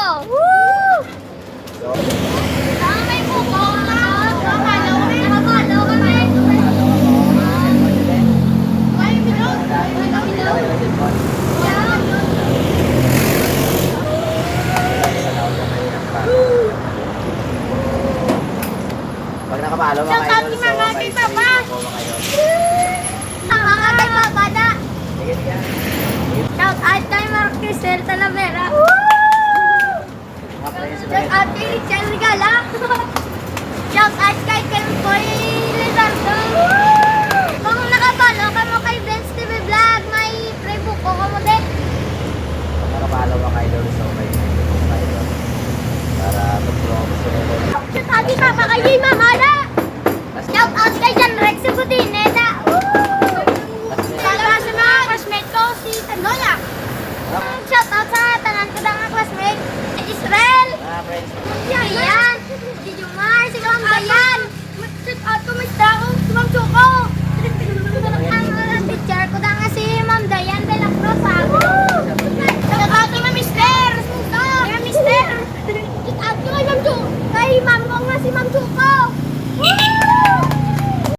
Woo! May buko. Nakapalo kami. Ay, bilog. Pag nakapalo mga Shout out idol, kay mga may kay free Papa. po mga idol. Ang mga kay Papa na. Sige, sige. Shout out kay Marquisel Talavera. Mga friends, Shout out kay Richel Regala. Shout out kay Kenpoy Lizardo. Kung nakapalo ka mo kay Benz TV Vlog, may free buko ka mo din. pag nakapalo mga idol, so may free po mga idol. Para tutulungan ko sila idol. Shout out kay Papa kay Mama na. Shout out kay Jan Rex Butineta. Shout out sa mga classmate ko si Tandoya. Shout out sa tanan ko na mga classmate si Israel. Mga friends, Yan. Si Jumar, si Kang Bayan. Shout out ko Mr.